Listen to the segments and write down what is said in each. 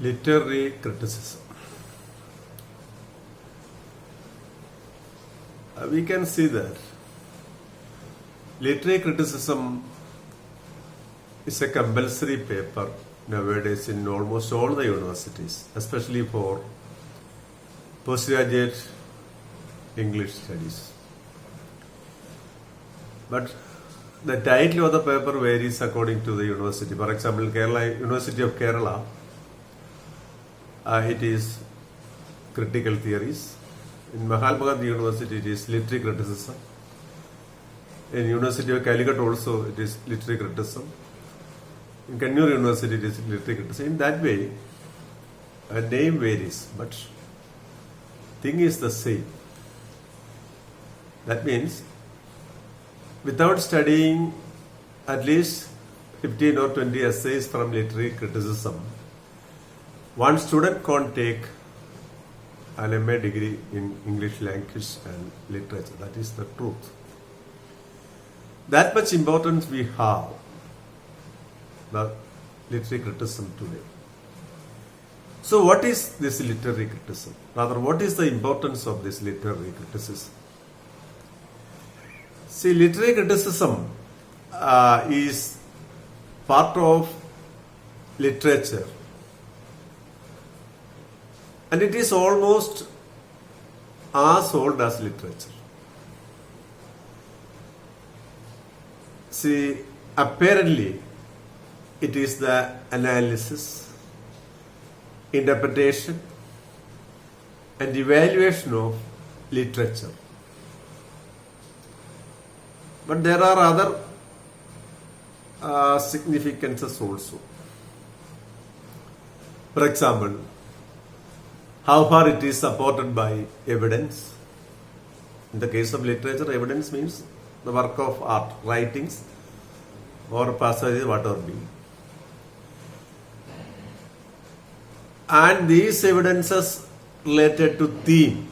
Literary criticism. We can see that literary criticism is a compulsory paper nowadays in almost all the universities, especially for postgraduate English studies. But the title of the paper varies according to the university. For example, University of Kerala, it is critical theories. In Mahatma Gandhi University, it is literary criticism. In University of Calicut also, it is literary criticism. In Kannur University, it is literary criticism. In that way, a name varies, but thing is the same. That means, without studying at least 15 or 20 essays from literary criticism, one student can't take an MA degree in English language and literature. That is the truth. That much importance we have the literary criticism today. So what is this literary criticism? Rather, what is the importance of this literary criticism? See, literary criticism is part of literature. And it is almost as old as literature. See, apparently, it is the analysis, interpretation, and evaluation of literature. But there are other significances also. For example, how far it is supported by evidence. In the case of literature, evidence means the work of art, writings, or passages, whatever be. And these evidences related to theme.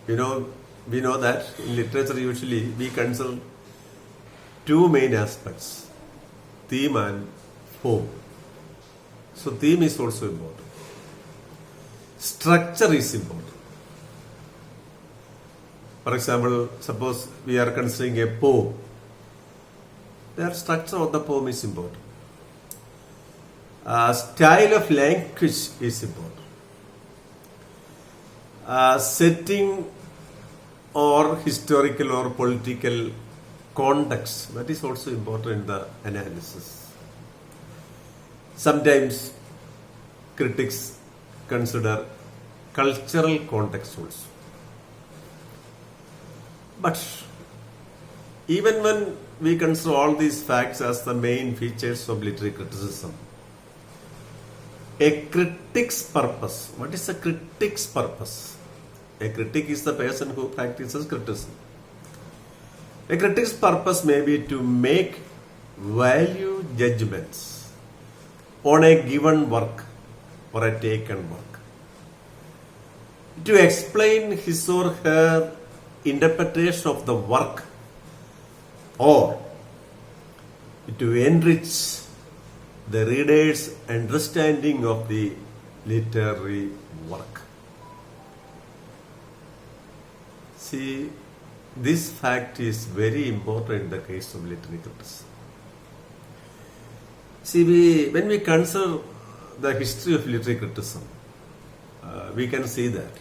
We know that in literature usually we consider two main aspects, theme and form. So theme is also important. Structure is important. For example, suppose we are considering a poem. The structure of the poem is important. Style of language is important. Setting or historical or political context, that is also important in the analysis. Sometimes critics consider cultural context also. But even when we consider all these facts as the main features of literary criticism, a critic's purpose, what is a critic's purpose? A critic is the person who practices criticism. A critic's purpose may be to make value judgments on a given work or a taken work, to explain his or her interpretation of the work, or to enrich the reader's understanding of the literary work. See, this fact is very important in the case of literary criticism. See, when we consider the history of literary criticism, we can see that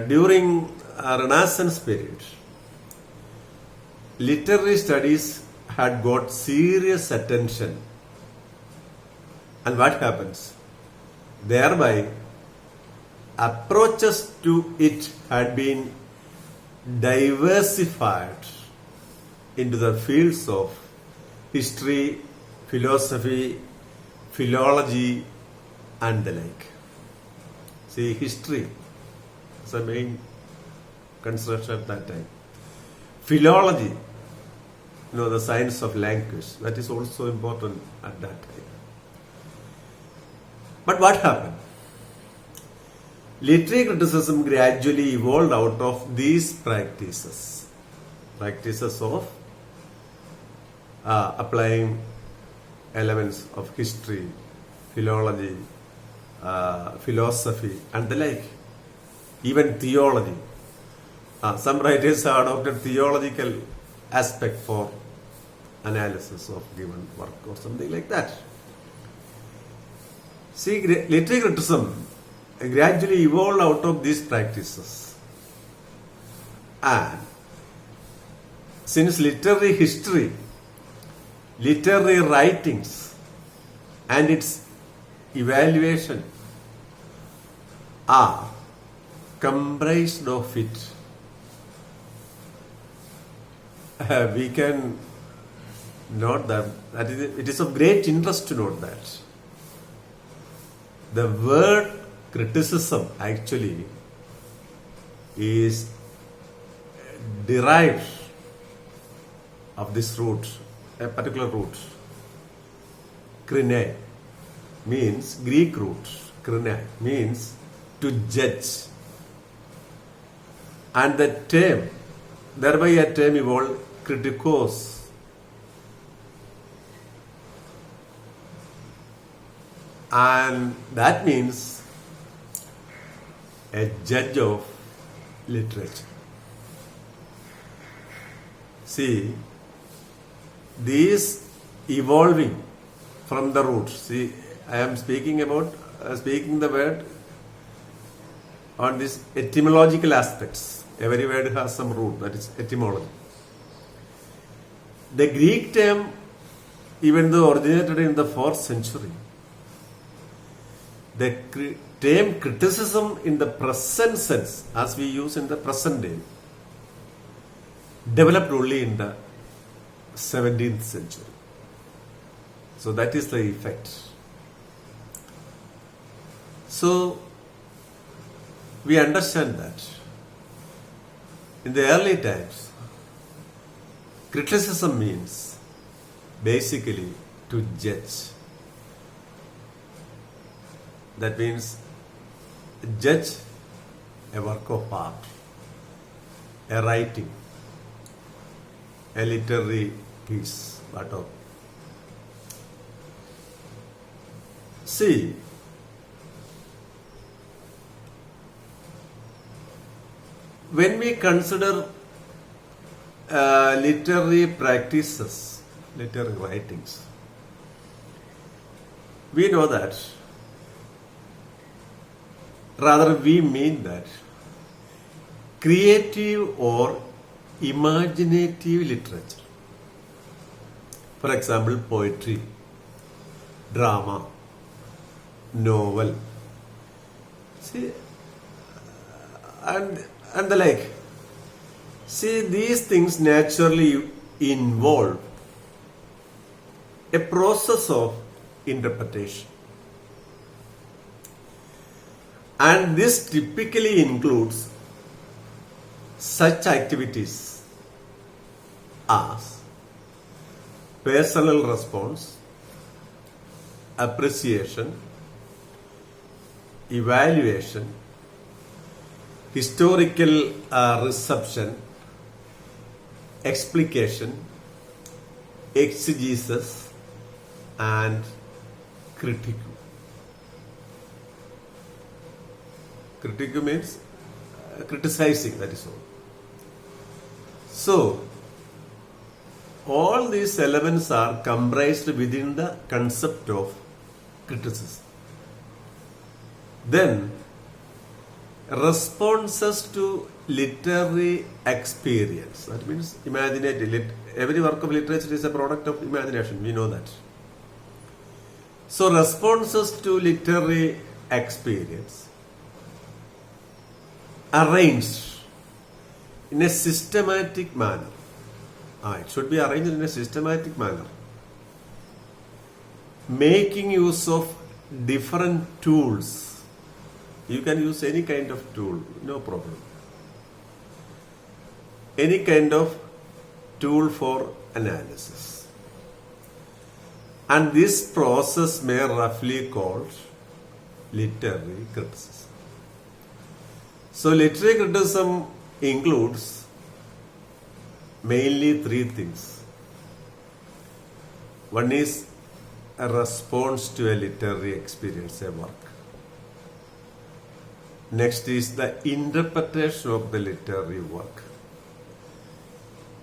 during Renaissance period, literary studies had got serious attention. And what happens? Thereby, approaches to it had been diversified into the fields of history, philosophy, philology, and the like. See, history is a main consideration at that time. Philology, the science of language, that is also important at that time. But what happened? Literary criticism gradually evolved out of these practices of applying elements of history, philology, philosophy, and the like, even theology. Some writers have adopted theological aspect for analysis of given work or something like that. See, literary criticism gradually evolved out of these practices. And since literary history, literary writings, and its evaluation are comprised of it, we can note that it is of great interest to note that the word criticism actually is derived of this root, a particular root. Krine means, Greek root, krine means to judge. And the term, thereby a term evolved, kritikos. And that means a judge of literature. See, these evolving from the root. See, I am speaking about speaking the word on these etymological aspects. Every word has some root, that is etymology. The Greek term, even though originated in the 4th century, the term criticism in the present sense, as we use in the present day, developed only in the 17th century. So that is the effect. So we understand that in the early times, criticism means basically to judge. That means judge a work of art, a writing, a literary piece, whatever. See, when we consider literary practices, literary writings, we know that, rather we mean that creative or imaginative literature. For example, poetry, drama, novel, see, and the like. See, these things naturally involve a process of interpretation. And this typically includes such activities as personal response, appreciation, evaluation, historical reception, explication, exegesis, and critique. Critique means criticizing, that is all. So, all these elements are comprised within the concept of criticism. Then, responses to literary experience. That means imaginative. Every work of literature is a product of imagination. We know that. So, responses to literary experience arranged in a systematic manner. It should be arranged in a systematic manner, making use of different tools. You can use any kind of tool, no problem. Any kind of tool for analysis. And this process may roughly called literary criticism. So literary criticism includes mainly three things. One is a response to a literary experience, a work. Next is the interpretation of the literary work.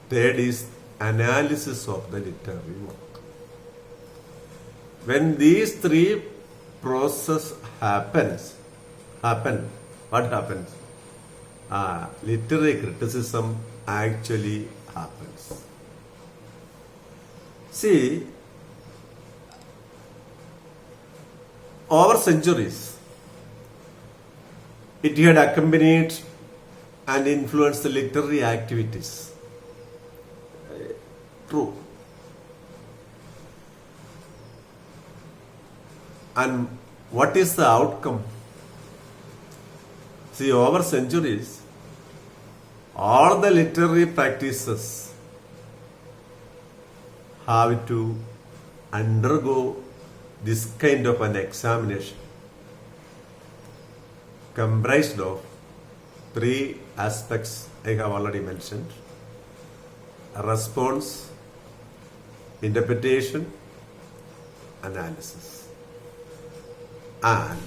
Third is analysis of the literary work. When these three processes happen, what happens? Literary criticism actually happens. See, over centuries, it had accompanied and influenced the literary activities. True. And what is the outcome? See, over centuries, all the literary practices have to undergo this kind of an examination comprised of three aspects I have already mentioned: response, interpretation, analysis. And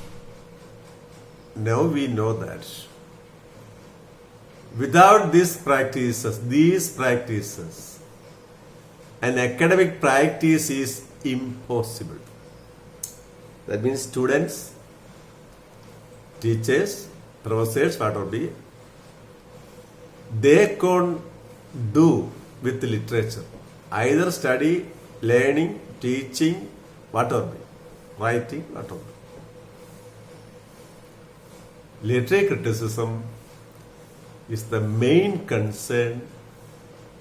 now we know that without these practices, an academic practice is impossible. That means students, teachers, professors, whatever be, they can't do with literature. Either study, learning, teaching, whatever be, writing, whatever. Literary criticism is the main concern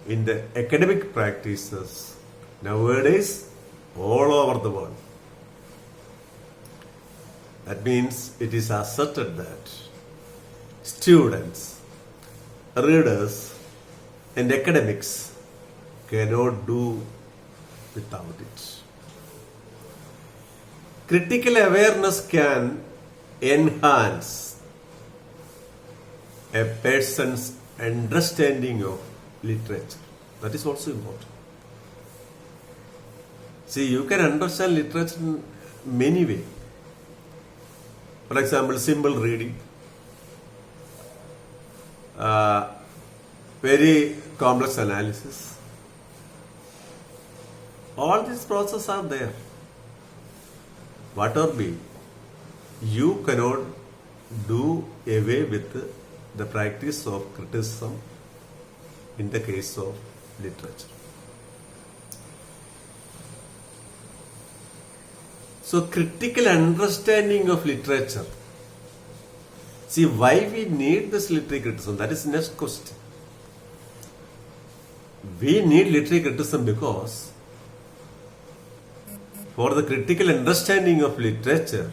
in the academic practices nowadays all over the world. That means it is asserted that students, readers, and academics cannot do without it. Critical awareness can enhance a person's understanding of literature. That is also important. See, you can understand literature in many ways. For example, simple reading, very complex analysis. All these processes are there. Whatever be, you cannot do away with the practice of criticism in the case of literature. So, critical understanding of literature. See, why we need this literary criticism? That is the next question. We need literary criticism because for the critical understanding of literature,